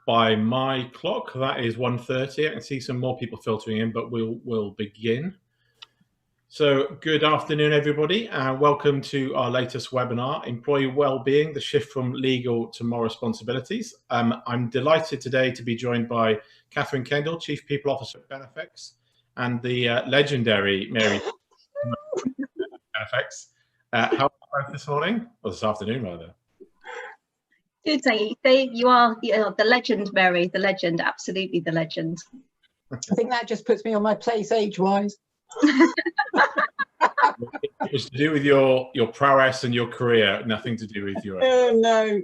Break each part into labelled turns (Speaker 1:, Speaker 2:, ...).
Speaker 1: By my clock, that is 1:30. I can see some more people filtering in, but we'll begin. So good afternoon, everybody, and welcome to our latest webinar, Employee Wellbeing, the Shift from Legal to Moral Responsibilities. I'm delighted today to be joined by Catherine Kendall, Chief People Officer at Benefexperts, and the legendary Mary Benefexperts. How are you this morning? Or this afternoon, rather.
Speaker 2: Good, you are the legend, Mary, the legend, absolutely the legend.
Speaker 3: I think that just puts me on my place age-wise.
Speaker 1: It was to do with your prowess and your career, nothing to do with your...
Speaker 3: No.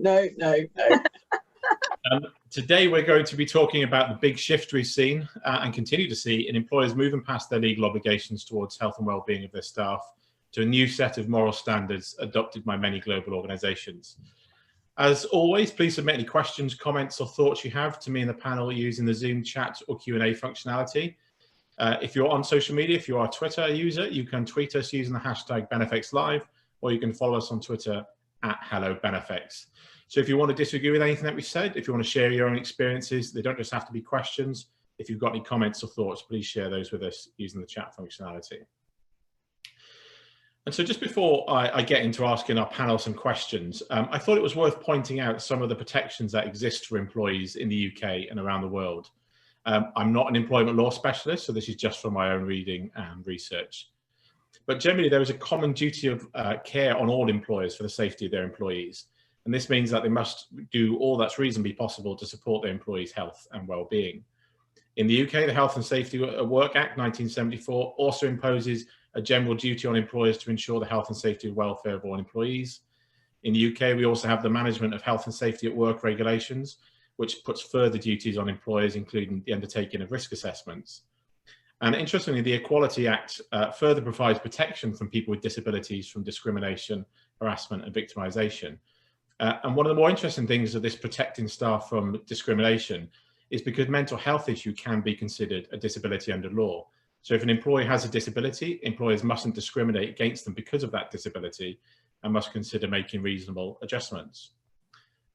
Speaker 1: Today we're going to be talking about the big shift we've seen and continue to see in employers moving past their legal obligations towards health and well-being of their staff to a new set of moral standards adopted by many global organisations. As always, please submit any questions, comments or thoughts you have to me in the panel using the Zoom chat or Q&A functionality. If you're on social media, if you are a Twitter user, you can tweet us using the hashtag BenefexLive, or you can follow us on Twitter at HelloBenefex. So if you want to disagree with anything that we said, if you want to share your own experiences, they don't just have to be questions. If you've got any comments or thoughts, please share those with us using the chat functionality. And so just before I get into asking our panel some questions, I thought it was worth pointing out some of the protections that exist for employees in the UK and around the world. I'm not an employment law specialist, so this is just from my own reading and research. But generally, there is a common duty of care on all employers for the safety of their employees. And this means that they must do all that's reasonably possible to support their employees' health and well-being. In the UK, the Health and Safety at Work Act 1974 also imposes a general duty on employers to ensure the health and safety and welfare of all employees. In the UK, we also have the Management of Health and Safety at Work regulations, which puts further duties on employers, including the undertaking of risk assessments. And interestingly, the Equality Act further provides protection from people with disabilities from discrimination, harassment and victimisation. And one of the more interesting things of this protecting staff from discrimination is because mental health issue can be considered a disability under law. So if an employee has a disability, employers mustn't discriminate against them because of that disability and must consider making reasonable adjustments.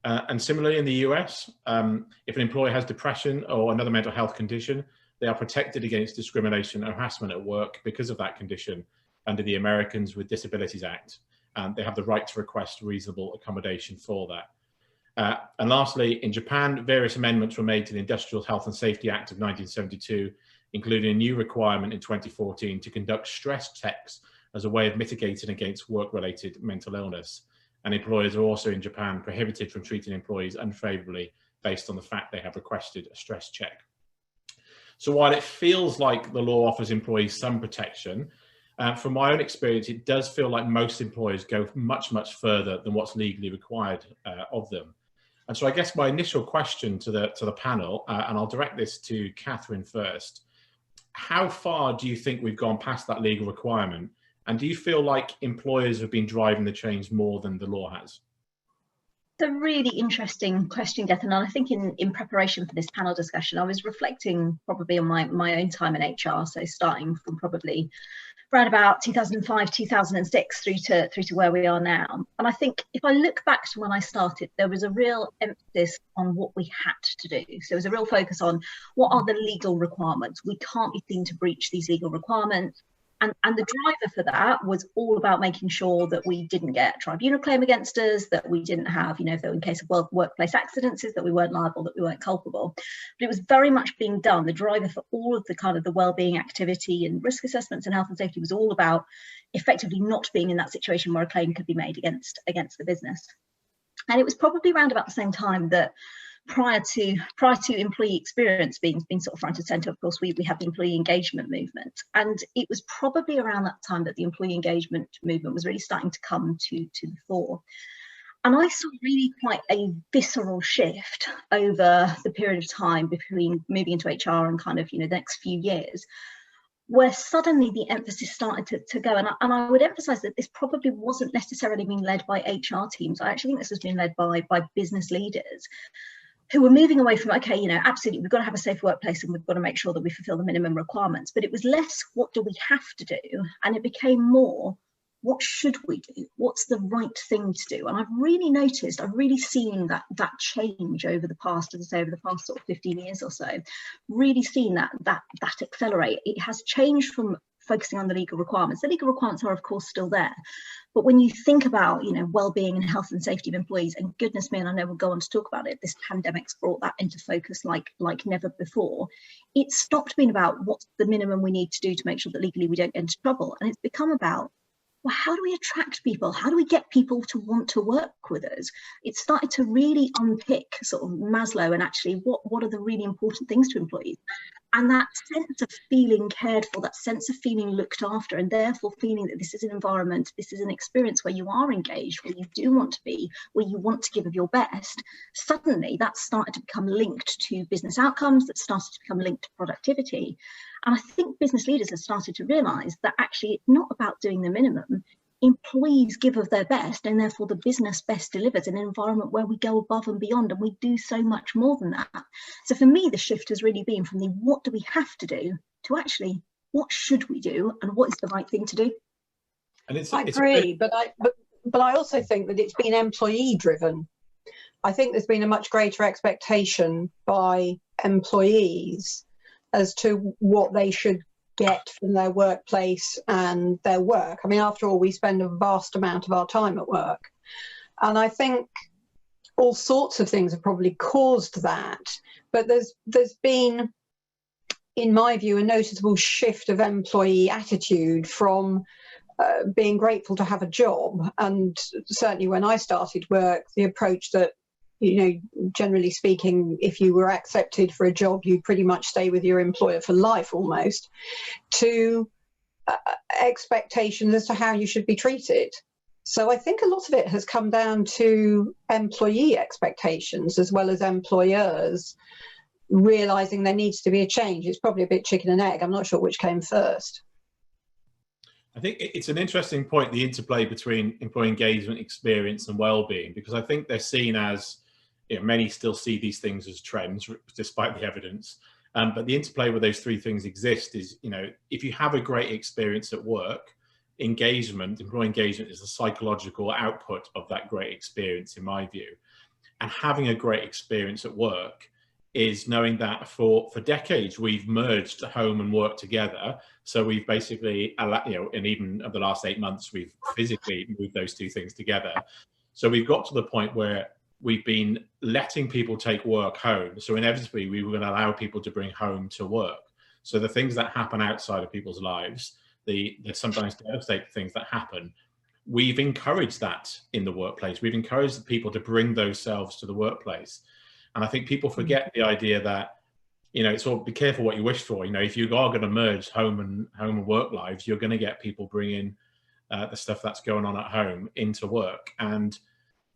Speaker 1: And similarly in the US, if an employee has depression or another mental health condition, they are protected against discrimination and harassment at work because of that condition under the Americans with Disabilities Act. And they have the right to request reasonable accommodation for that. And lastly, in Japan, various amendments were made to the Industrial Health and Safety Act of 1972, including a new requirement in 2014 to conduct stress checks as a way of mitigating against work-related mental illness. And employers are also in Japan prohibited from treating employees unfavourably based on the fact they have requested a stress check. So while it feels like the law offers employees some protection, from my own experience, it does feel like most employers go much, much further than what's legally required of them. And so I guess my initial question to the panel, and I'll direct this to Catherine first, how far do you think we've gone past that legal requirement? And do you feel like employers have been driving the change more than the law has?
Speaker 2: It's a really interesting question, Gethan, and I think in preparation for this panel discussion, I was reflecting probably on my own time in HR, so starting from probably around about 2005, 2006 through to where we are now. And I think if I look back to when I started, there was a real emphasis on what we had to do. So there was a real focus on what are the legal requirements. We can't be seen to breach these legal requirements. And the driver for that was all about making sure that we didn't get a tribunal claim against us, that we didn't have, if in case of workplace accidents, that we weren't liable, that we weren't culpable. But it was very much being done. The driver for all of the kind of the wellbeing activity and risk assessments and health and safety was all about effectively not being in that situation where a claim could be made against the business. And it was probably around about the same time that prior to employee experience being sort of front and center, of course, we had the employee engagement movement. And it was probably around that time that the employee engagement movement was really starting to come to the fore. And I saw really quite a visceral shift over the period of time between moving into HR and kind of, the next few years, where suddenly the emphasis started to go. And I would emphasize that this probably wasn't necessarily being led by HR teams. I actually think this was being led by business leaders who were moving away from, okay, absolutely, we've got to have a safe workplace and we've got to make sure that we fulfill the minimum requirements. But it was less, what do we have to do? And it became more, what should we do? What's the right thing to do? And I've really noticed, I've really seen that change over the past, as I say, over the past sort of 15 years or so, really seen that accelerate. It has changed from focusing on the legal requirements. The legal requirements are, of course, still there. But when you think about, well-being and health and safety of employees, and goodness me, and I know we'll go on to talk about it, this pandemic's brought that into focus like never before. It's stopped being about what's the minimum we need to do to make sure that legally we don't get into trouble. And it's become about, well, how do we attract people? How do we get people to want to work with us? It started to really unpick sort of Maslow and actually what are the really important things to employees. And that sense of feeling cared for, that sense of feeling looked after, and therefore feeling that this is an environment, this is an experience where you are engaged, where you do want to be, where you want to give of your best, suddenly that started to become linked to business outcomes, that started to become linked to productivity. And I think business leaders have started to realise that actually it's not about doing the minimum. Employees give of their best, and therefore the business best delivers in an environment where we go above and beyond, and we do so much more than that. So for me, the shift has really been from the what do we have to do to actually what should we do and what is the right thing to do.
Speaker 3: And I agree, but I also think that it's been employee driven. I think there's been a much greater expectation by employees as to what they should get from their workplace and their work. I mean, after all, we spend a vast amount of our time at work. And I think all sorts of things have probably caused that. But there's been, in my view, a noticeable shift of employee attitude from being grateful to have a job. And certainly when I started work, the approach that, generally speaking, if you were accepted for a job, you'd pretty much stay with your employer for life almost, to expectations as to how you should be treated. So I think a lot of it has come down to employee expectations as well as employers realising there needs to be a change. It's probably a bit chicken and egg. I'm not sure which came first.
Speaker 1: I think it's an interesting point, the interplay between employee engagement, experience and well-being, because I think they're seen as, many still see these things as trends despite the evidence. But the interplay where those three things exist is, if you have a great experience at work, employee engagement is the psychological output of that great experience, in my view. And having a great experience at work is knowing that for decades we've merged home and work together. So we've basically, and even over the last 8 months, we've physically moved those two things together. So we've got to the point where we've been letting people take work home. So inevitably we were going to allow people to bring home to work. So the things that happen outside of people's lives, the sometimes devastating things that happen, we've encouraged that in the workplace. We've encouraged people to bring those selves to the workplace. And I think people forget the idea that, it's all, be careful what you wish for. If you are going to merge home and work lives, you're going to get people bringing the stuff that's going on at home into work. And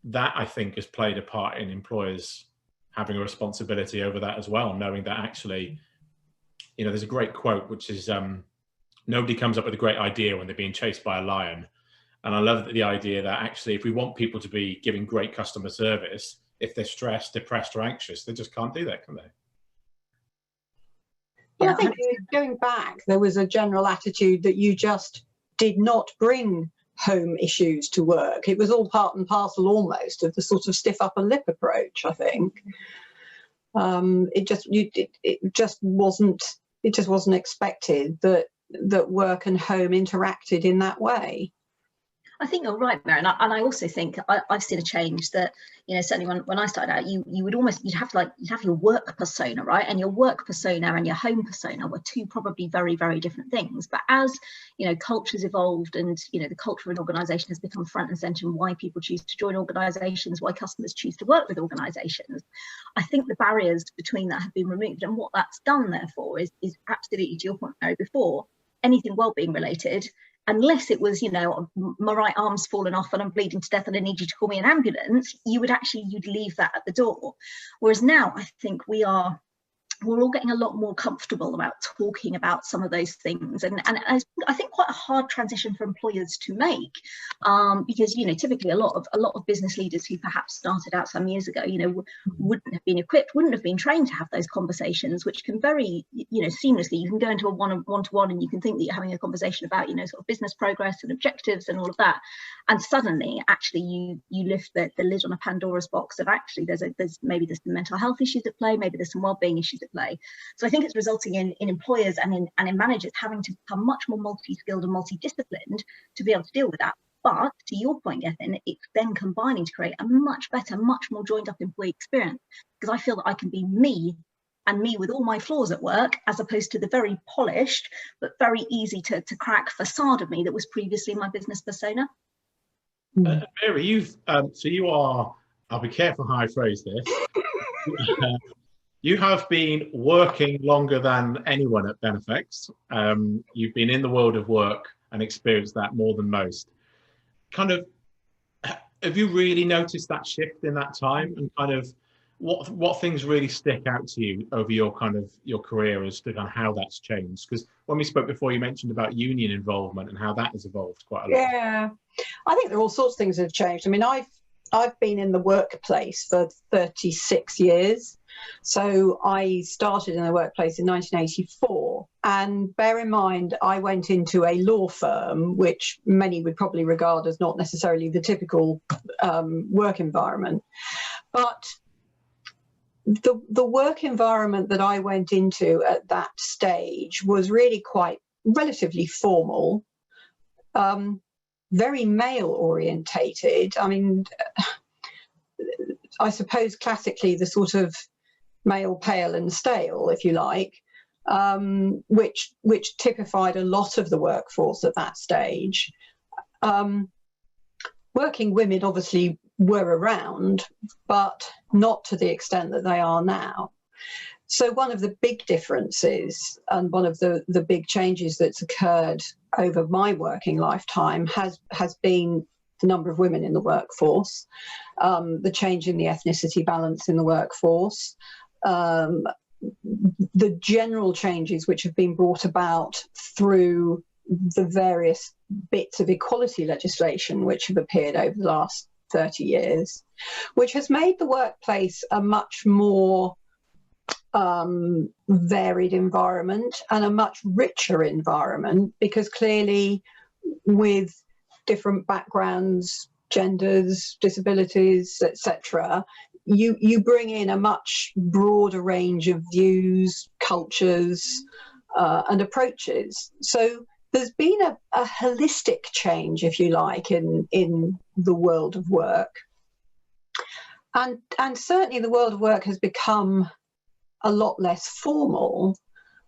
Speaker 1: that, I think, has played a part in employers having a responsibility over that as well, knowing that actually, there's a great quote, which is, nobody comes up with a great idea when they're being chased by a lion. And I love the idea that actually, if we want people to be giving great customer service, if they're stressed, depressed or anxious, they just can't do that, can they?
Speaker 3: Yeah, I think going back, there was a general attitude that you just did not bring home issues to work. It was all part and parcel almost of the sort of stiff upper lip approach, I think. It just wasn't expected that work and home interacted in that way.
Speaker 2: I think you're right, Mary, and I also think I've seen a change that, certainly when I started out, you'd have your work persona, right? And your work persona and your home persona were two probably very, very different things. But as, cultures evolved and, the culture of an organisation has become front and centre in why people choose to join organisations, why customers choose to work with organisations, I think the barriers between that have been removed. And what that's done, therefore, is absolutely, to your point, Mary, before, anything wellbeing related, unless it was, my right arm's fallen off and I'm bleeding to death and I need you to call me an ambulance, you'd leave that at the door. Whereas now I think we are we're all getting a lot more comfortable about talking about some of those things, and I think quite a hard transition for employers to make, because typically a lot of business leaders who perhaps started out some years ago wouldn't have been equipped, wouldn't have been trained to have those conversations, which can very seamlessly, you can go into a one-to-one and you can think that you're having a conversation about sort of business progress and objectives and all of that, and suddenly actually you lift the lid on a Pandora's box of actually there's maybe some mental health issues at play, maybe there's some well-being issues at play. So I think it's resulting in employers and in managers having to become much more multi-skilled and multidisciplined to be able to deal with that. But to your point, Gethin, it's then combining to create a much better, much more joined up employee experience, because I feel that I can be me, and me with all my flaws at work, as opposed to the very polished but very easy to crack facade of me that was previously my business persona.
Speaker 1: Mary, you are, I'll be careful how I phrase this. You have been working longer than anyone at Benefex. You've been in the world of work and experienced that more than most. Kind of, have you really noticed that shift in that time, and kind of what things really stick out to you over your career as to kind of how that's changed? Because when we spoke before, you mentioned about union involvement and how that has evolved quite a lot.
Speaker 3: Yeah, I think there are all sorts of things that have changed. I mean, I've been in the workplace for 36 years. So I started in the workplace in 1984, and bear in mind, I went into a law firm, which many would probably regard as not necessarily the typical work environment. But the work environment that I went into at that stage was really quite relatively formal, very male orientated. I mean, I suppose classically the sort of male, pale and stale, if you like, which typified a lot of the workforce at that stage. Working women obviously were around, but not to the extent that they are now. So one of the big differences, and one of the big changes that's occurred over my working lifetime has been the number of women in the workforce, the change in the ethnicity balance in the workforce, the general changes which have been brought about through the various bits of equality legislation which have appeared over the last 30 years, which has made the workplace a much more varied environment and a much richer environment, because clearly with different backgrounds, genders, disabilities, etc., you bring in a much broader range of views, cultures, and approaches. So there's been a holistic change, if you like, in the world of work. And certainly the world of work has become a lot less formal.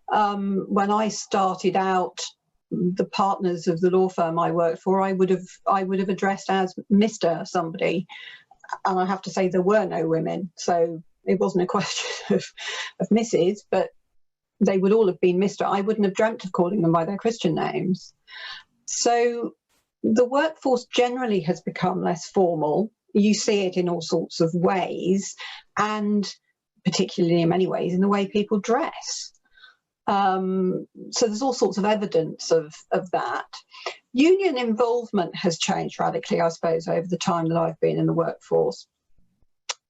Speaker 3: When I started out, the partners of the law firm I worked for, I would have addressed as Mr. somebody. And I have to say there were no women, so it wasn't a question of Mrs., but they would all have been Mr. I wouldn't have dreamt of calling them by their Christian names. So the workforce generally has become less formal. You see it in all sorts of ways, and particularly in many ways in the way people dress. So there's all sorts of evidence of that. Union involvement has changed radically, I suppose, over the time that I've been in the workforce,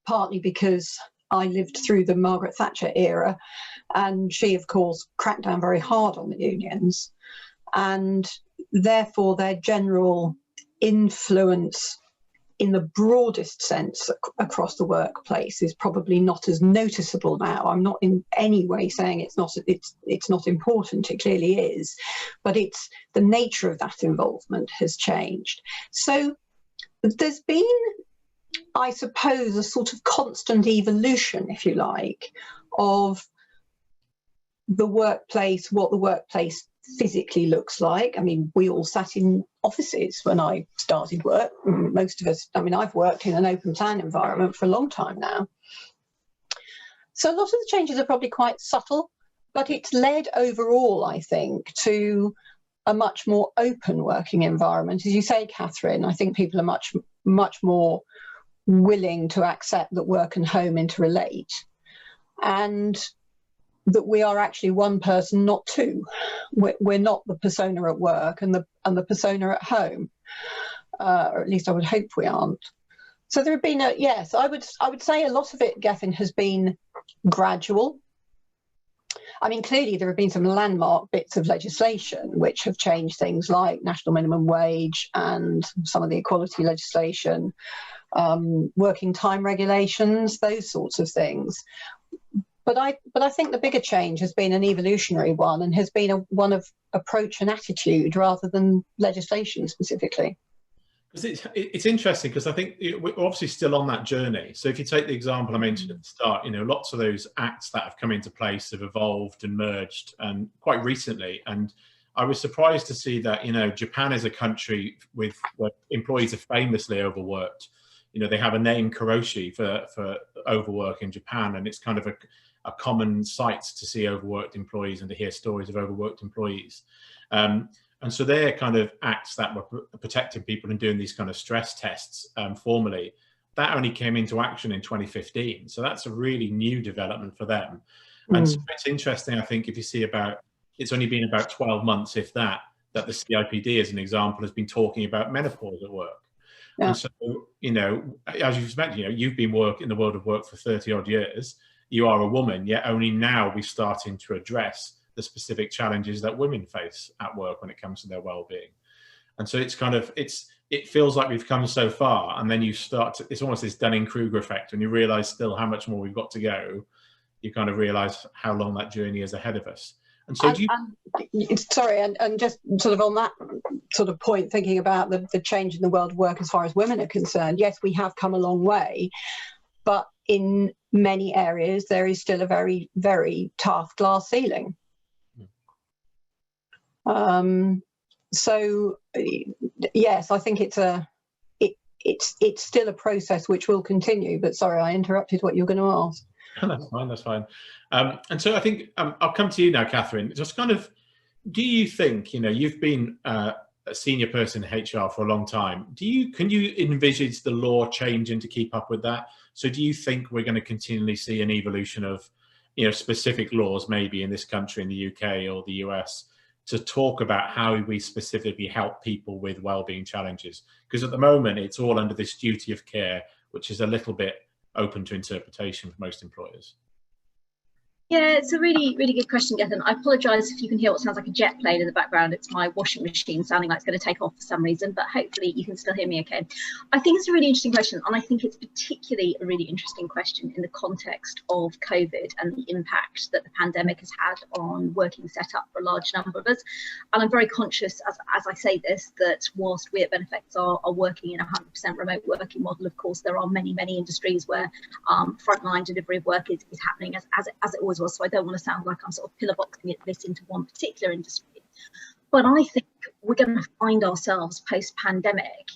Speaker 3: partly because I lived through the Margaret Thatcher era, and she, of course, cracked down very hard on the unions, and therefore their general influence in the broadest sense across the workplace is probably not as noticeable now. I'm not in any way saying it's not important. It clearly is, but it's the nature of that involvement has changed. So there's been, I suppose, a sort of constant evolution, if you like, of the workplace, what the workplace physically looks like. I mean, we all sat in offices when I started work. Most of us, I mean, I've worked in an open plan environment for a long time now. So a lot of the changes are probably quite subtle, but it's led overall, I think, to a much more open working environment. As you say, Catherine, I think people are much more willing to accept that work and home interrelate. And that we are actually one person, not two. We're not the persona at work and the persona at home, or at least I would hope we aren't. So there have been yes, I would say a lot of it, Gethin, has been gradual. I mean, clearly there have been some landmark bits of legislation which have changed things, like national minimum wage and some of the equality legislation, working time regulations, those sorts of things. But I think the bigger change has been an evolutionary one, and has been one of approach and attitude rather than legislation specifically.
Speaker 1: It's interesting because I think we're obviously still on that journey. So if you take the example I mentioned at the start, lots of those acts that have come into place have evolved and merged, and quite recently. And I was surprised to see that, Japan is a country where employees are famously overworked. They have a name, karoshi, for overwork in Japan, and it's kind of a common sight to see overworked employees and to hear stories of overworked employees. And so they're kind of acts that were protecting people and doing these kind of stress tests formally. That only came into action in 2015. So that's a really new development for them. And so it's interesting, I think, if you see it's only been about 12 months, if that the CIPD, as an example, has been talking about menopause at work. Yeah. And so, as you've mentioned, you've been in the world of work for 30 odd years. You are a woman, yet only now we're starting to address the specific challenges that women face at work when it comes to their well-being. And so it's kind of, it feels like we've come so far, and then you it's almost this Dunning-Kruger effect. When you realize still how much more we've got to go, you kind of realize how long that journey is ahead of us. And so
Speaker 3: and just sort of on that sort of point, thinking about the change in the world of work as far as women are concerned, yes, we have come a long way, but in many areas there is still a very, very tough glass ceiling. So yes, I think it's still a process which will continue. But sorry, I interrupted what you were going to ask.
Speaker 1: That's fine. And so I think I'll come to you now, Catherine. Just kind of, do you think, you've been a senior person in HR for a long time. Can you envisage the law changing to keep up with that? So do you think we're going to continually see an evolution of, specific laws, maybe in this country, in the UK or the US, to talk about how we specifically help people with wellbeing challenges? Because at the moment, it's all under this duty of care, which is a little bit open to interpretation for most employers.
Speaker 2: Yeah, it's a really, really good question, Gethin. I apologise if you can hear what sounds like a jet plane in the background. It's my washing machine sounding like it's going to take off for some reason, but hopefully you can still hear me okay. I think it's a really interesting question, and I think it's particularly a really interesting question in the context of COVID and the impact that the pandemic has had on working setup for a large number of us. And I'm very conscious, as I say this, that whilst we at Benefexperts are working in a 100% remote working model, of course, there are many, many industries where frontline delivery of work is happening as it always was. So I don't want to sound like I'm sort of pillar boxing this into one particular industry. But I think we're going to find ourselves post-pandemic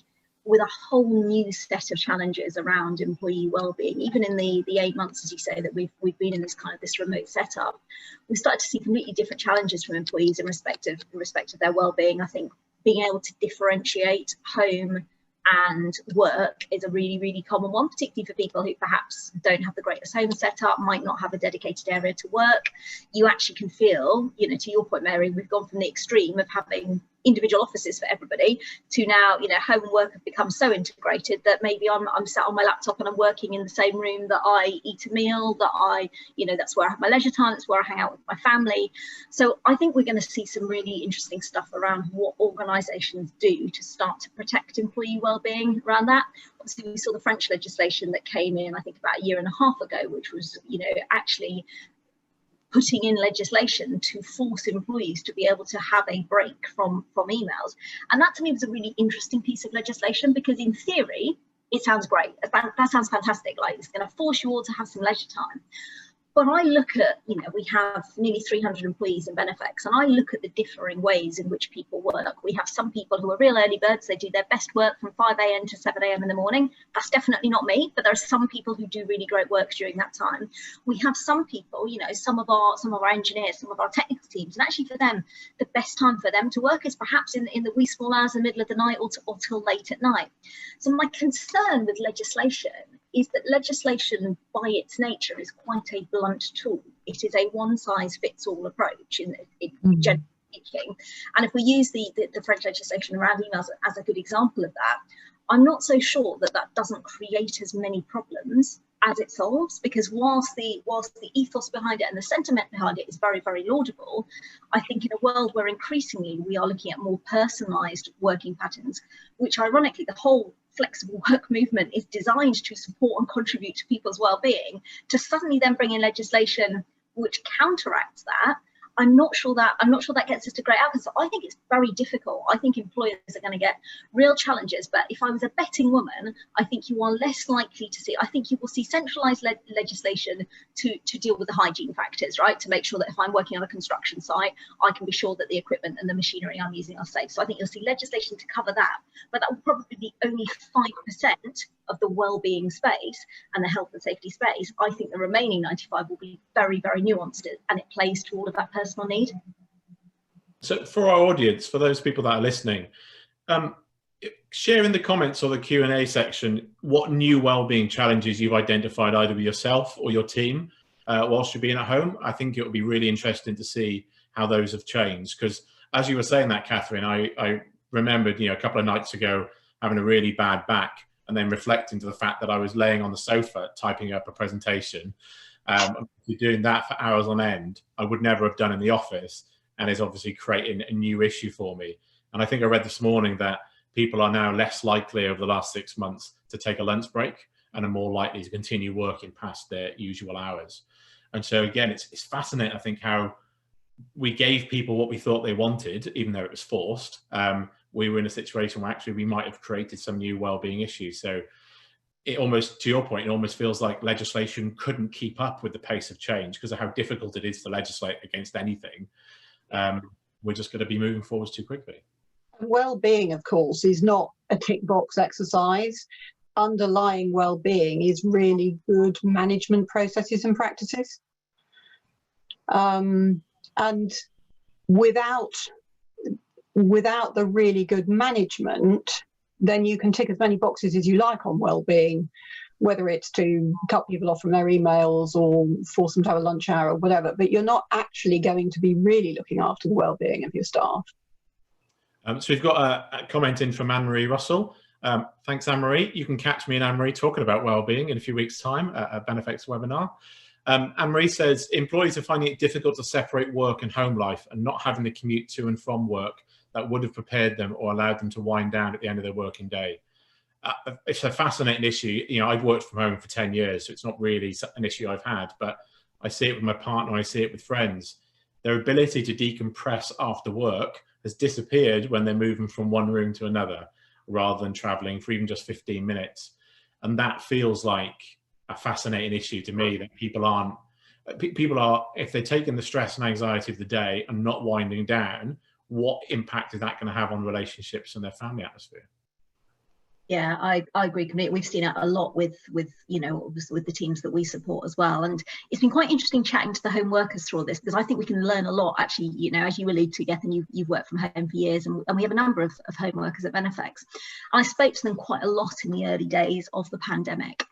Speaker 2: with a whole new set of challenges around employee well-being. Even in the 8 months, as you say, that we've been in this remote setup, we started to see completely different challenges from employees in respect of their well-being. I think being able to differentiate home and work is a really, really common one, particularly for people who perhaps don't have the greatest home setup, might not have a dedicated area to work. You actually can feel, to your point, Mary, we've gone from the extreme of having individual offices for everybody to now, home and work have become so integrated that maybe I'm sat on my laptop and I'm working in the same room that I eat a meal, that that's where I have my leisure time, that's where I hang out with my family. So I think we're going to see some really interesting stuff around what organisations do to start to protect employee well-being around that. Obviously, we saw the French legislation that came in, I think, about a year and a half ago, which was, actually putting in legislation to force employees to be able to have a break from emails. And that to me was a really interesting piece of legislation, because in theory, it sounds great. That sounds fantastic. Like, it's going to force you all to have some leisure time. But I look at, we have nearly 300 employees in Benefexperts, and I look at the differing ways in which people work. We have some people who are real early birds. They do their best work from 5 a.m. to 7 a.m. in the morning. That's definitely not me, but there are some people who do really great work during that time. We have some people, some of our engineers, some of our technical teams, and actually for them, the best time for them to work is perhaps in the wee small hours in the middle of the night or till late at night. So my concern with legislation is that legislation by its nature is quite a blunt tool. it is a one-size-fits-all approach generally speaking. And if we use the French legislation around emails as a good example of that, I'm not so sure that that doesn't create as many problems as it solves, because whilst the ethos behind it and the sentiment behind it is very, very laudable, I think in a world where increasingly we are looking at more personalised working patterns, which ironically the whole flexible work movement is designed to support and contribute to people's well-being, to suddenly then bring in legislation which counteracts that, I'm not sure that gets us to great outcomes. So I think it's very difficult. I think employers are going to get real challenges. But if I was a betting woman, I think you are less likely to see. I think you will see centralised legislation to deal with the hygiene factors, right? To make sure that if I'm working on a construction site, I can be sure that the equipment and the machinery I'm using are safe. So I think you'll see legislation to cover that. But that will probably be only 5% of the well-being space and the health and safety space. I think the remaining 95 will be very, very nuanced, and it plays to all of that personal need.
Speaker 1: So for our audience, for those people that are listening, share in the comments or the Q&A section what new well-being challenges you've identified either with yourself or your team whilst you're being at home. I think it would be really interesting to see how those have changed, because as you were saying that, Catherine, I remembered, a couple of nights ago having a really bad back, and then reflecting to the fact that I was laying on the sofa typing up a presentation. Doing that for hours on end, I would never have done in the office, and is obviously creating a new issue for me. And I think I read this morning that people are now less likely over the last 6 months to take a lunch break and are more likely to continue working past their usual hours. And so again, it's fascinating, I think, how we gave people what we thought they wanted, even though it was forced. We were in a situation where actually we might have created some new well-being issues. So it almost, to your point, it almost feels like legislation couldn't keep up with the pace of change because of how difficult it is to legislate against anything. We're just going to be moving forwards too quickly.
Speaker 3: Well-being, of course, is not a tick box exercise. Underlying well-being is really good management processes and practices. And without the really good management, then you can tick as many boxes as you like on well-being, whether it's to cut people off from their emails or force them to have a lunch hour or whatever, but you're not actually going to be really looking after the well-being of your staff.
Speaker 1: So we've got a comment in from Anne-Marie Russell. Thanks, Anne-Marie. You can catch me and Anne-Marie talking about well-being in a few weeks' time at a Benefexperts webinar. Anne-Marie says, employees are finding it difficult to separate work and home life and not having to commute to and from work that would have prepared them or allowed them to wind down at the end of their working day. It's a fascinating issue. I've worked from home for 10 years, so it's not really an issue I've had, but I see it with my partner, I see it with friends. Their ability to decompress after work has disappeared when they're moving from one room to another, rather than traveling for even just 15 minutes. And that feels like a fascinating issue to me, that people are, if they're taking the stress and anxiety of the day and not winding down, what impact is that going to have on relationships and their family atmosphere?
Speaker 2: Yeah, I agree completely. We've seen it a lot with the teams that we support as well. And it's been quite interesting chatting to the home workers through all this, because I think we can learn a lot, actually, as you allude to, Gethin, you've worked from home for years, and we have a number of home workers at Benefex. I spoke to them quite a lot in the early days of the pandemic.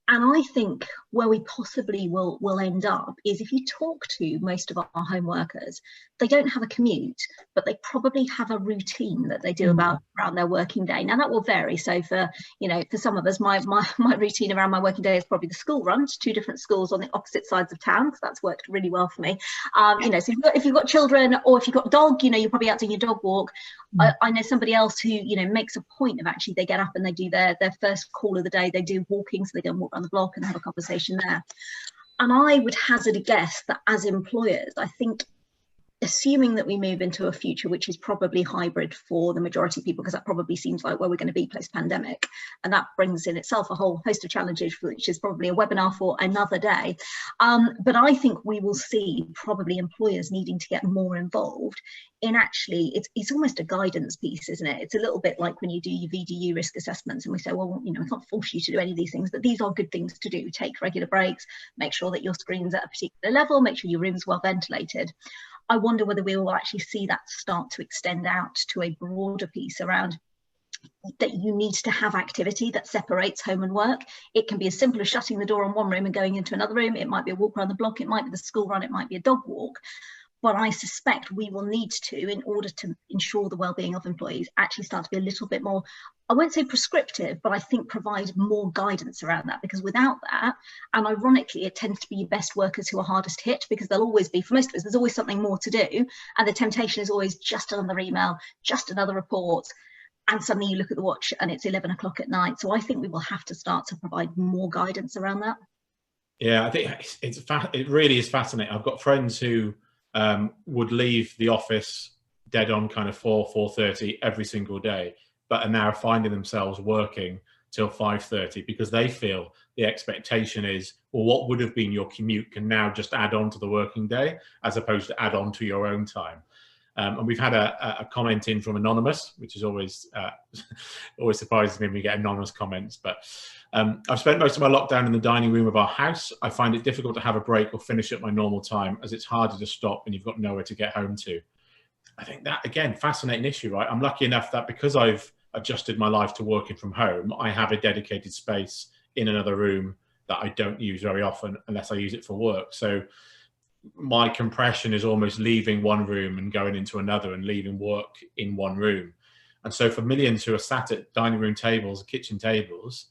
Speaker 2: And I think where we possibly will end up is, if you talk to most of our home workers, they don't have a commute, but they probably have a routine that they do around their working day. Now that will vary. So for some of us, my routine around my working day is probably the school run to 2 different schools on the opposite sides of town, because that's worked really well for me. So if you've got children, or if you've got a dog, you're probably out doing your dog walk. I know somebody else who makes a point of, actually, they get up and they do their first call of the day, they do walking, so they go and walk around the block and have a conversation there. And I would hazard a guess that as employers, I think, assuming that we move into a future which is probably hybrid for the majority of people, because that probably seems like where we're going to be post-pandemic, and that brings in itself a whole host of challenges, which is probably a webinar for another day. But I think we will see probably employers needing to get more involved in, actually, it's almost a guidance piece, isn't it? It's a little bit like when you do your VDU risk assessments and we say, well, we can't force you to do any of these things, but these are good things to do. Take regular breaks, make sure that your screen's at a particular level, make sure your room's well ventilated. I wonder whether we will actually see that start to extend out to a broader piece around that you need to have activity that separates home and work. It can be as simple as shutting the door in one room and going into another room. It might be a walk around the block. It might be the school run. It might be a dog walk. But I suspect we will need to, in order to ensure the well-being of employees, actually start to be a little bit more, I won't say prescriptive, but I think provide more guidance around that, because without that, and ironically, it tends to be your best workers who are hardest hit, because there'll always be, for most of us, there's always something more to do. And the temptation is always just another email, just another report. And suddenly you look at the watch and it's 11 o'clock at night. So I think we will have to start to provide more guidance around that.
Speaker 1: Yeah, I think it really is fascinating. I've got friends who would leave the office dead on kind of 4:30 every single day, but are now finding themselves working till 5:30 because they feel the expectation is, well, what would have been your commute can now just add on to the working day as opposed to add on to your own time. And we've had a comment in from Anonymous, which is always always surprises me when we get anonymous comments. But I've spent most of my lockdown in the dining room of our house. I find it difficult to have a break or finish at my normal time, as it's harder to stop and you've got nowhere to get home to. I think that, again, fascinating issue, right? I'm lucky enough that because I've adjusted my life to working from home, I have a dedicated space in another room that I don't use very often unless I use it for work. So my compression is almost leaving one room and going into another and leaving work in one room. And so for millions who are sat at dining room tables, kitchen tables,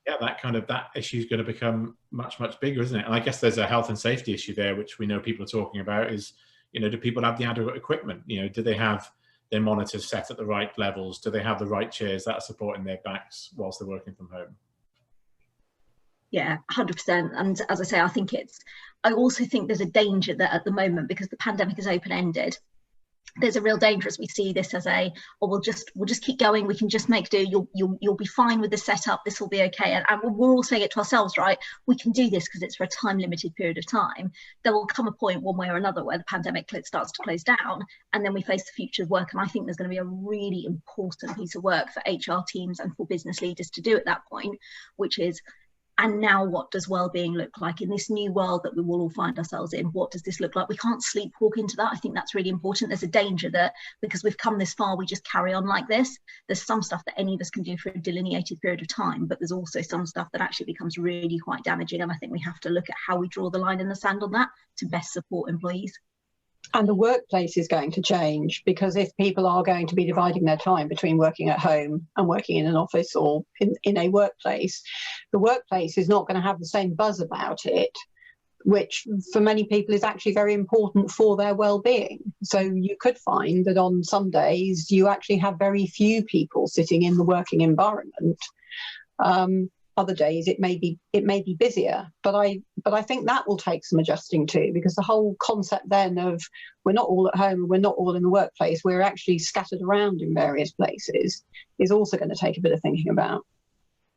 Speaker 1: yeah, that issue is going to become much, much bigger, isn't it? And I guess there's a health and safety issue there, which we know people are talking about is, do people have the adequate equipment? Do they have their monitors set at the right levels? Do they have the right chairs that are supporting their backs whilst they're working from home?
Speaker 2: Yeah, 100%. And as I say, I also think there's a danger that at the moment, because the pandemic is open-ended, there's a real danger as we see this as we'll just keep going. We can just make do. You'll be fine with the setup. This will be okay. And we're all saying it to ourselves, right? We can do this because it's for a time-limited period of time. There will come a point one way or another where the pandemic starts to close down, and then we face the future of work. And I think there's going to be a really important piece of work for HR teams and for business leaders to do at that point, which is, and now what does well-being look like in this new world that we will all find ourselves in? What does this look like? We can't sleepwalk into that. I think that's really important. There's a danger that because we've come this far, we just carry on like this. There's some stuff that any of us can do for a delineated period of time, but there's also some stuff that actually becomes really quite damaging. And I think we have to look at how we draw the line in the sand on that to best support employees.
Speaker 3: And the workplace is going to change, because if people are going to be dividing their time between working at home and working in an office or in a workplace, the workplace is not going to have the same buzz about it, which for many people is actually very important for their well-being. So you could find that on some days you actually have very few people sitting in the working environment. Other days it may be busier, but I think that will take some adjusting to, because the whole concept then of we're not all at home, we're not all in the workplace, we're actually scattered around in various places, is also going to take a bit of thinking about.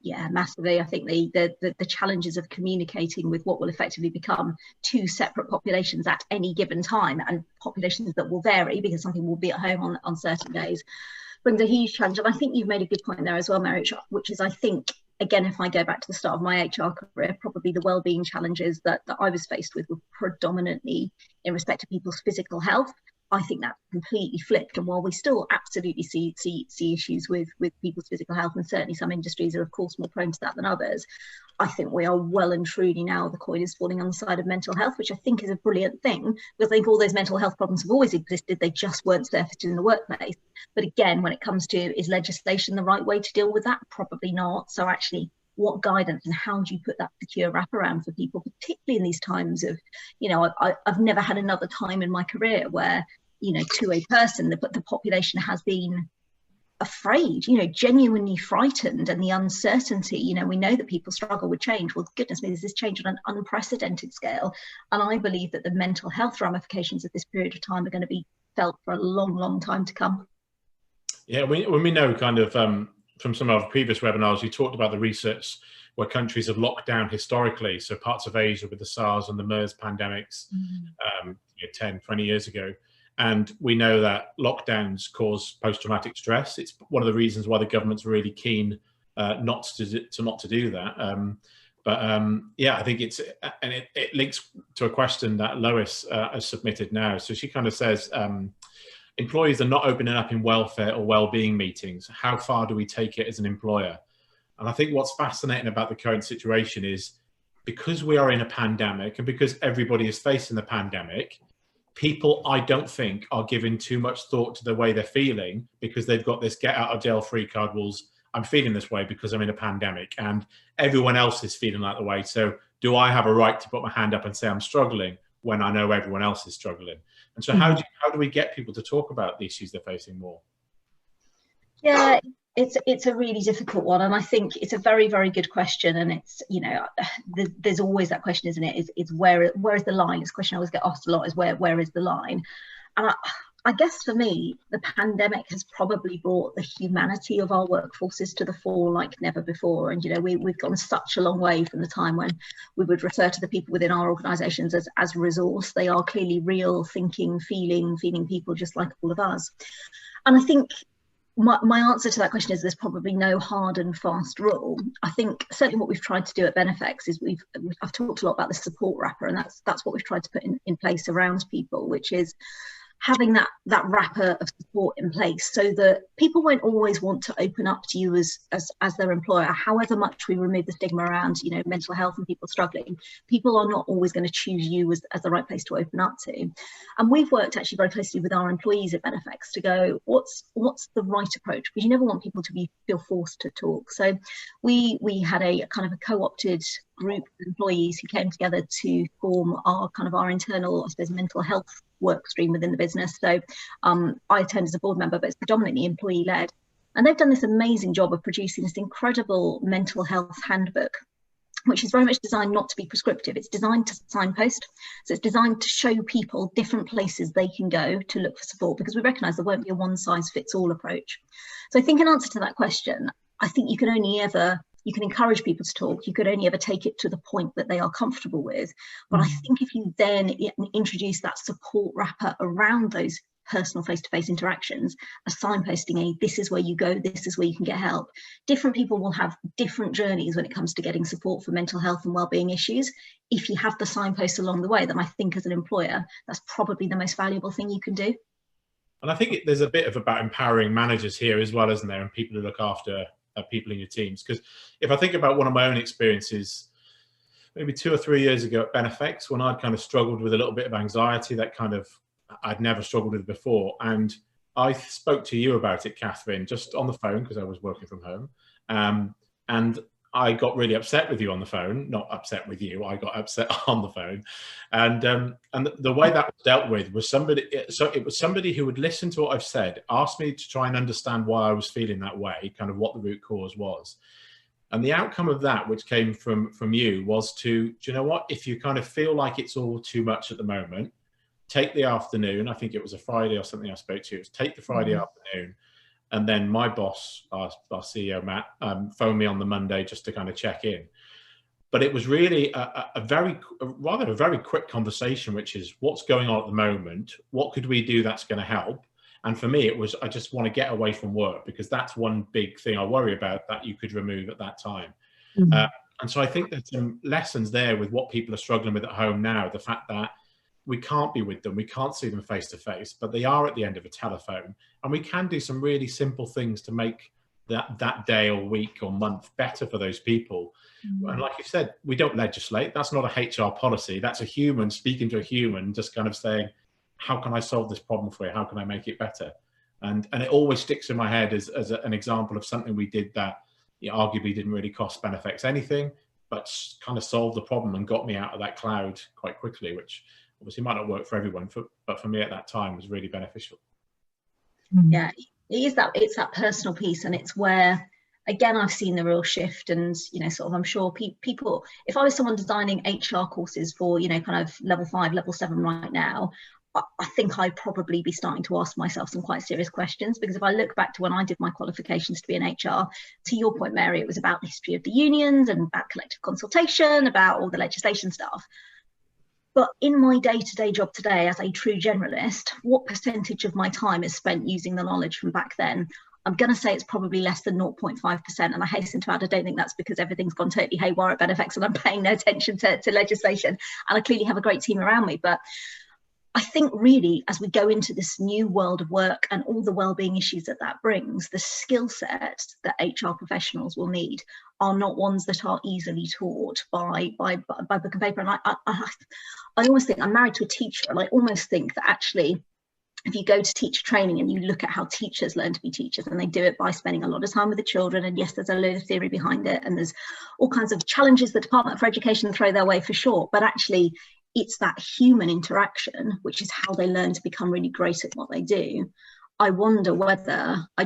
Speaker 2: Yeah, massively. I think the challenges of communicating with what will effectively become two separate populations at any given time, and populations that will vary because some people will be at home on certain days, brings a huge challenge. And I think you've made a good point there as well, Mary, which is, I think, again, if I go back to the start of my HR career, probably the wellbeing challenges that I was faced with were predominantly in respect to people's physical health. I think that's completely flipped. And while we still absolutely see issues with people's physical health, and certainly some industries are, of course, more prone to that than others, I think we are well and truly now, the coin is falling on the side of mental health, which I think is a brilliant thing, because I think all those mental health problems have always existed. They just weren't surfaced in the workplace. But again, when it comes to, is legislation the right way to deal with that? Probably not. So actually, what guidance and how do you put that secure wraparound for people, particularly in these times of, I've never had another time in my career where, to a person, the population has been afraid, genuinely frightened, and the uncertainty, we know that people struggle with change. Well, goodness me, there's this change on an unprecedented scale. And I believe that the mental health ramifications of this period of time are going to be felt for a long, long time to come.
Speaker 1: Yeah, we know kind of from some of our previous webinars, we talked about the research where countries have locked down historically. So parts of Asia with the SARS and the MERS pandemics 10, 20 years ago. And we know that lockdowns cause post-traumatic stress. It's one of the reasons why the government's really keen not to do that. Yeah, I think it links to a question that Lois has submitted now. So she kind of says, employees are not opening up in welfare or well-being meetings, how far do we take it as an employer? And I think what's fascinating about the current situation is, because we are in a pandemic and because everybody is facing the pandemic, people, I don't think, are giving too much thought to the way they're feeling, because they've got this get out of jail free card. Rules, I'm feeling this way because I'm in a pandemic and everyone else is feeling that way. So do I have a right to put my hand up and say I'm struggling when I know everyone else is struggling? And so how do we get people to talk about the issues they're facing more?
Speaker 2: Yeah, it's a really difficult one, and I think it's a very, very good question. And it's, you know, there's always that question, isn't it? Is where is the line? It's a question I always get asked a lot, is where is the line? And I guess for me, the pandemic has probably brought the humanity of our workforces to the fore like never before. And, you know, we've gone such a long way from the time when we would refer to the people within our organisations as resource. They are clearly real, thinking, feeling people just like all of us. And I think my answer to that question is there's probably no hard and fast rule. I think certainly what we've tried to do at Benefex is I've talked a lot about the support wrapper, and that's what we've tried to put in place around people, which is having that wrapper of support in place, so that people won't always want to open up to you as their employer. However much we remove the stigma around, you know, mental health and people struggling, people are not always going to choose you as the right place to open up to. And we've worked actually very closely with our employees at Benefex to go, what's the right approach? Because you never want people to feel forced to talk. So we had a kind of a co-opted group of employees who came together to form our internal, I suppose, mental health work stream within the business. So I attend as a board member, but it's predominantly employee led. And they've done this amazing job of producing this incredible mental health handbook, which is very much designed not to be prescriptive. It's designed to signpost. So it's designed to show people different places they can go to look for support, because we recognise there won't be a one size fits all approach. So I think in answer to that question, I think you can encourage people to talk. You could only ever take it to the point that they are comfortable with. But I think if you then introduce that support wrapper around those personal face-to-face interactions, a signposting, this is where you go, this is where you can get help. Different people will have different journeys when it comes to getting support for mental health and wellbeing issues. If you have the signposts along the way, then I think as an employer, that's probably the most valuable thing you can do.
Speaker 1: And I think there's a bit about empowering managers here as well, isn't there? And people who look after people in your teams. Because if I think about one of my own experiences, maybe 2 or 3 years ago at Benefex, when I'd kind of struggled with a little bit of anxiety that I'd never struggled with before. And I spoke to you about it, Catherine, just on the phone, because I was working from home. And I got really upset with you on the phone. Not upset with you, I got upset on the phone. And the way that was dealt with was it was somebody who would listen to what I've said, ask me to try and understand why I was feeling that way, kind of what the root cause was. And the outcome of that, which came from you, was do you know what, if you kind of feel like it's all too much at the moment, take the afternoon. I think it was a Friday or something I spoke to you. Take the Friday afternoon. And then my boss, our CEO, Matt, phoned me on the Monday just to kind of check in. But it was really a very quick conversation, which is what's going on at the moment? What could we do that's going to help? And for me, it was, I just want to get away from work, because that's one big thing I worry about that you could remove at that time. And so I think there's some lessons there with what people are struggling with at home now. The fact that we can't be with them, we can't see them face to face, but they are at the end of a telephone, and we can do some really simple things to make that day or week or month better for those people. And like you said, we don't legislate. That's not a HR policy. That's a human speaking to a human, just kind of saying, how can I solve this problem for you? How can I make it better? And it always sticks in my head as an example of something we did that arguably didn't really cost Benefex anything, but kind of solved the problem and got me out of that cloud quite quickly, which obviously might not work for everyone, but for me at that time was really beneficial.
Speaker 2: Yeah, it's that personal piece, and it's where, again, I've seen the real shift. And I'm sure people, if I was someone designing HR courses for kind of level 5, level 7 right now, I think I'd probably be starting to ask myself some quite serious questions, because if I look back to when I did my qualifications to be in HR, to your point, Mary, it was about the history of the unions and about collective consultation, about all the legislation stuff. But in my day-to-day job today as a true generalist, what percentage of my time is spent using the knowledge from back then? I'm going to say it's probably less than 0.5%. And I hasten to add, I don't think that's because everything's gone totally haywire at Benefex and I'm paying no attention to legislation. And I clearly have a great team around me. But I think really, as we go into this new world of work and all the wellbeing issues that that brings, the skill sets that HR professionals will need are not ones that are easily taught by book and paper. And I almost think, I'm married to a teacher, and I almost think that actually, if you go to teacher training and you look at how teachers learn to be teachers, and they do it by spending a lot of time with the children, and yes, there's a load of theory behind it, and there's all kinds of challenges the Department for Education throw their way for sure, but actually it's that human interaction which is how they learn to become really great at what they do. I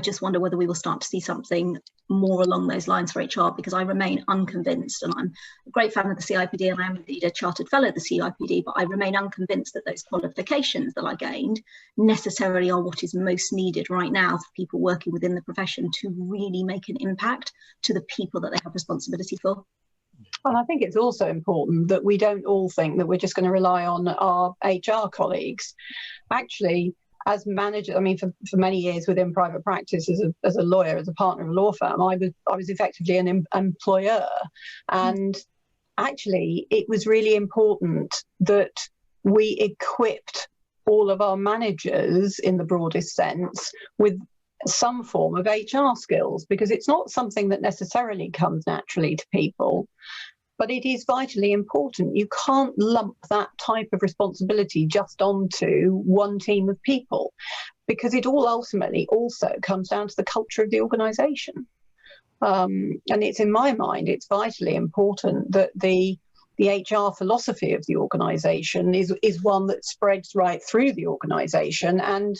Speaker 2: just wonder whether we will start to see something more along those lines for HR, because I remain unconvinced, and I'm a great fan of the CIPD, and I am indeed a chartered fellow of the CIPD, but I remain unconvinced that those qualifications that I gained necessarily are what is most needed right now for people working within the profession to really make an impact to the people that they have responsibility for.
Speaker 3: And I think it's also important that we don't all think that we're just going to rely on our HR colleagues. Actually, as manager, I mean, for many years within private practice, as a lawyer, as a partner of a law firm, I was effectively an employer. And actually, it was really important that we equipped all of our managers, in the broadest sense, with some form of HR skills, because it's not something that necessarily comes naturally to people. But it is vitally important. You can't lump that type of responsibility just onto one team of people, because it all ultimately also comes down to the culture of the organisation. And it's, in my mind, it's vitally important that the HR philosophy of the organisation is one that spreads right through the organisation, and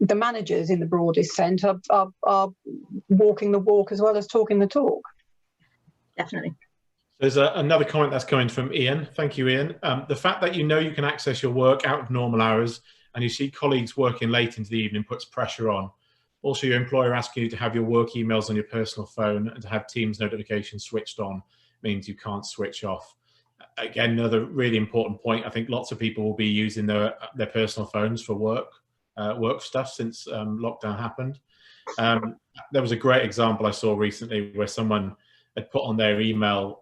Speaker 3: the managers, in the broadest sense, are walking the walk as well as talking the talk.
Speaker 2: Definitely.
Speaker 1: There's another comment that's coming from Ian. Thank you, Ian. The fact that you know you can access your work out of normal hours and you see colleagues working late into the evening puts pressure on. Also, your employer asking you to have your work emails on your personal phone and to have Teams notifications switched on means you can't switch off. Again, another really important point. I think lots of people will be using their personal phones for work stuff since lockdown happened. There was a great example I saw recently where someone had put on their email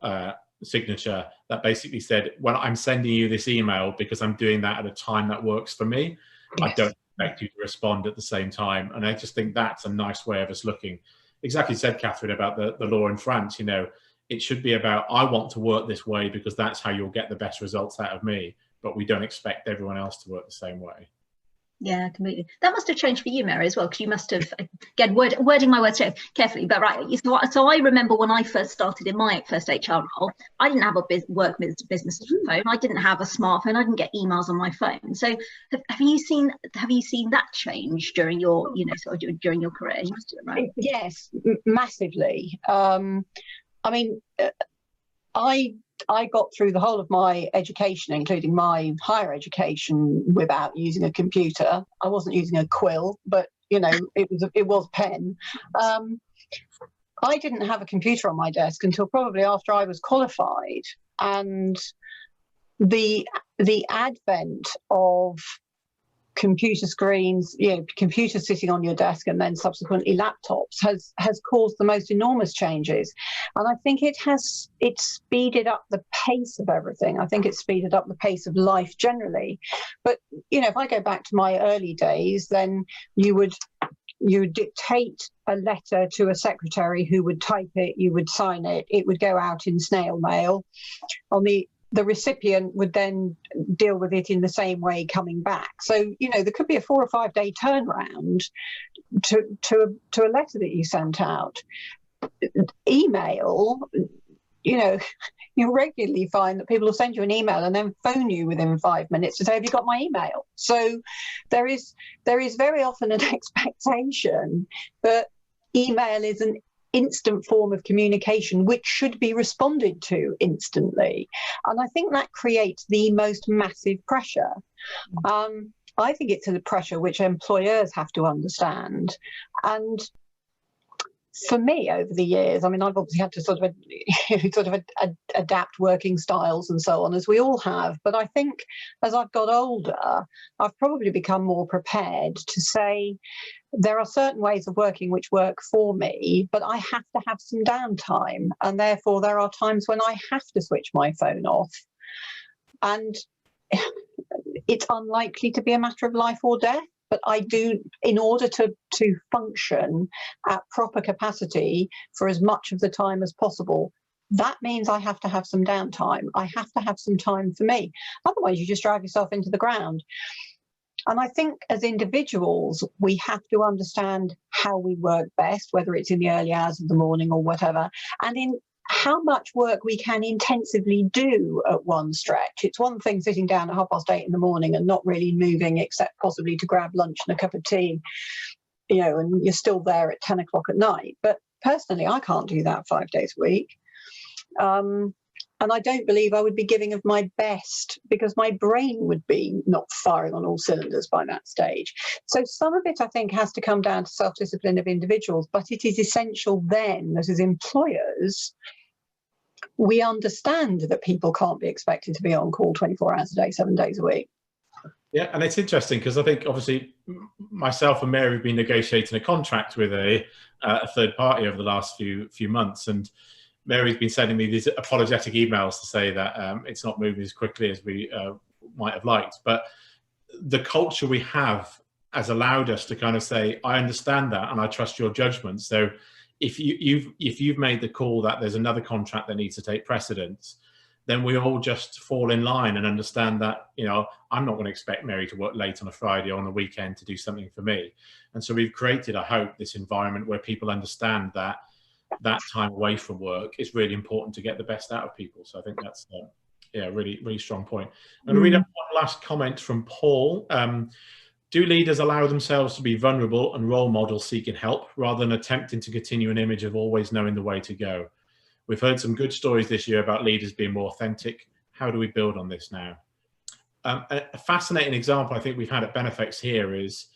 Speaker 1: signature that basically said, well, I'm sending you this email because I'm doing that at a time that works for me. Yes. I don't expect you to respond at the same time. And I just think that's a nice way of us looking. Exactly said, Catherine, about the law in France. You know, it should be about, I want to work this way because that's how you'll get the best results out of me. But we don't expect everyone else to work the same way.
Speaker 2: Yeah, completely. That must have changed for you, Mary, as well, because you must have, again, wording my words carefully, but right. So I remember when I first started in my first HR role, I didn't have a work business phone. I didn't have a smartphone. I didn't get emails on my phone. So have you seen that change during your, during your career? You must have, right?
Speaker 3: Yes, massively. I mean, I got through the whole of my education, including my higher education, without using a computer. I wasn't using a quill, but it was pen. I didn't have a computer on my desk until probably after I was qualified, and the advent of computer screens, computers sitting on your desk and then subsequently laptops has caused the most enormous changes. And I think it's speeded up the pace of everything. I think it's speeded up the pace of life generally. But, if I go back to my early days, then you would dictate a letter to a secretary who would type it, you would sign it, it would go out in snail mail. The recipient would then deal with it in the same way coming back. So, there could be a 4 or 5 day turnaround to a letter that you sent out. Email, you'll regularly find that people will send you an email and then phone you within 5 minutes to say, have you got my email? So there is very often an expectation that email is an instant form of communication which should be responded to instantly, and I think that creates the most massive pressure. I think it's a pressure which employers have to understand, and for me over the years, I mean, I've obviously had to sort of adapt working styles and so on, as we all have, but I think as I've got older, I've probably become more prepared to say there are certain ways of working which work for me, but I have to have some downtime, and therefore there are times when I have to switch my phone off. And it's unlikely to be a matter of life or death. But I do, in order to function at proper capacity for as much of the time as possible, that means I have to have some downtime. I have to have some time for me. Otherwise, you just drive yourself into the ground. And I think as individuals, we have to understand how we work best, whether it's in the early hours of the morning or whatever, and in how much work we can intensively do at one stretch. It's one thing sitting down at 8:30 in the morning and not really moving except possibly to grab lunch and a cup of tea, and you're still there at 10 o'clock at night. But personally, I can't do that 5 days a week. And I don't believe I would be giving of my best, because my brain would be not firing on all cylinders by that stage. So some of it, I think, has to come down to self-discipline of individuals, but it is essential then that as employers, we understand that people can't be expected to be on call 24 hours a day, 7 days a week.
Speaker 1: Yeah, and it's interesting because I think obviously myself and Mary have been negotiating a contract with a third party over the last few months, and Mary's been sending me these apologetic emails to say that it's not moving as quickly as we might have liked. But the culture we have has allowed us to kind of say, I understand that and I trust your judgment. So if you've made the call that there's another contract that needs to take precedence, then we all just fall in line and understand that, I'm not going to expect Mary to work late on a Friday or on a weekend to do something for me. And so we've created, I hope, this environment where people understand that time away from work is really important to get the best out of people. So I think that's really, really strong point. I'm going to read out one last comment from Paul. Do leaders allow themselves to be vulnerable and role models seeking help rather than attempting to continue an image of always knowing the way to go? We've heard some good stories this year about leaders being more authentic. How do we build on this now? A fascinating example I think we've had at Benefexperts here is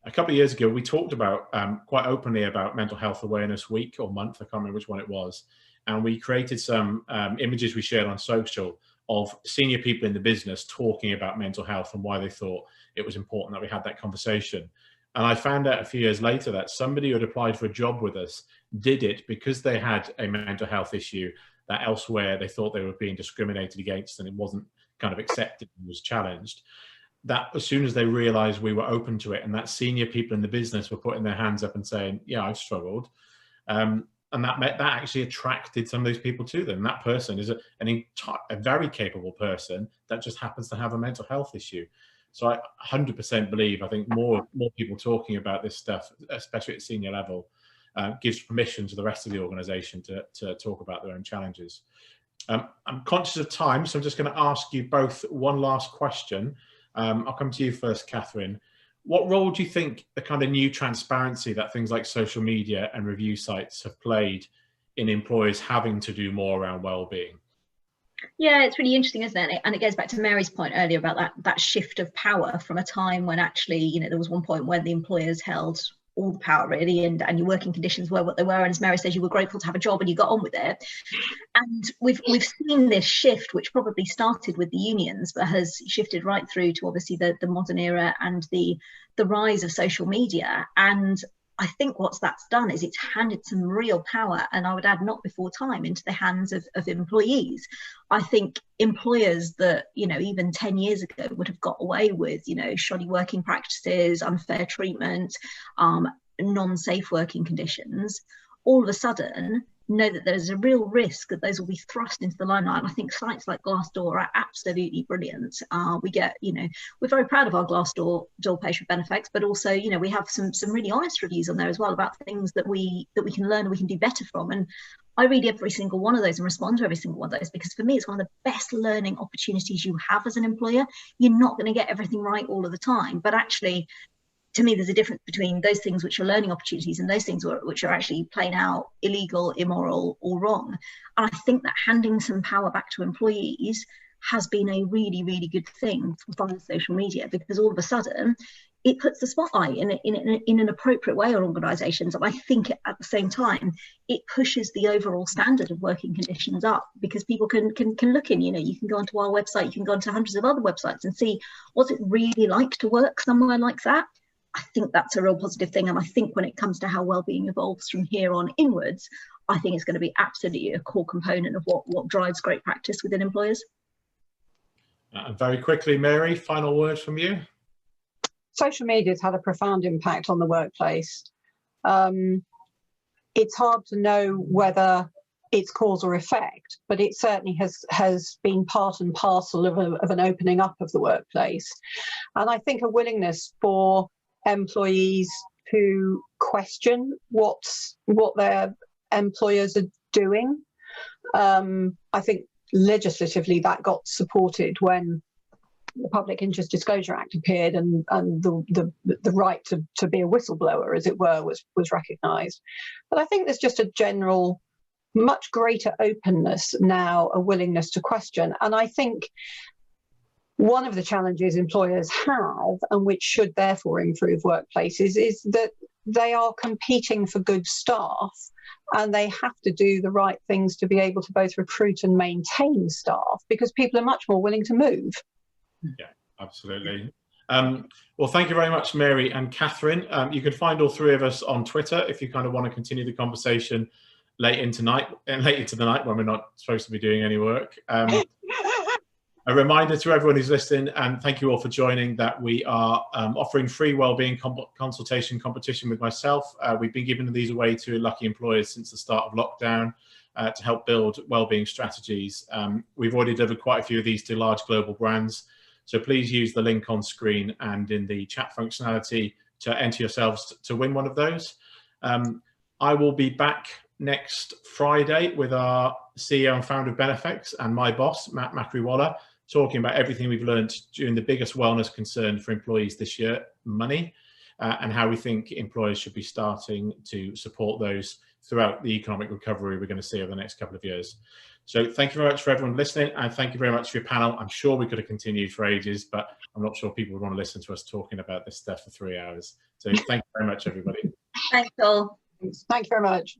Speaker 1: a couple of years ago, we talked about quite openly about Mental Health Awareness Week or month, I can't remember which one it was. And we created some images we shared on social of senior people in the business talking about mental health and why they thought it was important that we had that conversation. And I found out a few years later that somebody who had applied for a job with us did it because they had a mental health issue that elsewhere they thought they were being discriminated against and it wasn't kind of accepted and was challenged. That as soon as they realized we were open to it and that senior people in the business were putting their hands up and saying, yeah, I've struggled. And that actually attracted some of those people to them. That person is a very capable person that just happens to have a mental health issue. So I 100% believe, I think more people talking about this stuff, especially at senior level, gives permission to the rest of the organization to talk about their own challenges. I'm conscious of time, so I'm just going to ask you both one last question. I'll come to you first, Catherine. What role do you think the kind of new transparency that things like social media and review sites have played in employers having to do more around well-being?
Speaker 2: Yeah, it's really interesting, isn't it? And it goes back to Mary's point earlier about that shift of power from a time when actually, there was one point when the employers held all the power really, and your working conditions were what they were, and as Mary says, you were grateful to have a job and you got on with it. And we've seen this shift, which probably started with the unions but has shifted right through to obviously the modern era and the rise of social media. And I think what that's done is it's handed some real power, and I would add not before time, into the hands of employees. I think employers that, even 10 years ago would have got away with, shoddy working practices, unfair treatment, non-safe working conditions, all of a sudden know that there's a real risk that those will be thrust into the limelight. And I think sites like Glassdoor are absolutely brilliant. We get, we're very proud of our Glassdoor page for Benefexperts, but also, we have some really honest reviews on there as well about things that we can learn and we can do better from. And I read every single one of those and respond to every single one of those, because for me, it's one of the best learning opportunities you have as an employer. You're not going to get everything right all of the time, but actually, to me, there's a difference between those things which are learning opportunities and those things which are actually plain out illegal, immoral, or wrong. And I think that handing some power back to employees has been a really, really good thing from social media, because all of a sudden it puts the spotlight in an appropriate way on organisations. And I think at the same time, it pushes the overall standard of working conditions up, because people can look in, you can go onto our website, you can go onto hundreds of other websites and see what's it really like to work somewhere like that. I think that's a real positive thing. And I think when it comes to how wellbeing evolves from here on inwards, I think it's going to be absolutely a core component of what drives great practice within employers.
Speaker 1: And very quickly, Mary, final words from you.
Speaker 3: Social media has had a profound impact on the workplace. It's hard to know whether it's cause or effect, but it certainly has been part and parcel of an opening up of the workplace. And I think a willingness for employees to question what their employers are doing. I think legislatively that got supported when the Public Interest Disclosure Act appeared, and the right to be a whistleblower, as it were, was recognised. But I think there's just a general, much greater openness now, a willingness to question. And I think one of the challenges employers have, and which should therefore improve workplaces, is that they are competing for good staff, and they have to do the right things to be able to both recruit and maintain staff, because people are much more willing to move.
Speaker 1: Yeah, absolutely. Well, thank you very much, Mary and Catherine. You can find all three of us on Twitter if you kind of want to continue the conversation late into the night when we're not supposed to be doing any work. A reminder to everyone who's listening, and thank you all for joining, that we are offering free wellbeing consultation competition with myself. We've been giving these away to lucky employers since the start of lockdown to help build wellbeing strategies. We've already delivered quite a few of these to large global brands. So please use the link on screen and in the chat functionality to enter yourselves to win one of those. I will be back next Friday with our CEO and founder of Benefexperts and my boss, Matt Macri-Waller, talking about everything we've learned during the biggest wellness concern for employees this year, money, and how we think employers should be starting to support those throughout the economic recovery we're going to see over the next couple of years. So thank you very much for everyone listening, and thank you very much for your panel. I'm sure we could have continued for ages, but I'm not sure people would want to listen to us talking about this stuff for 3 hours. So thank you very much, everybody.
Speaker 2: Thanks all.
Speaker 3: Thank you very much.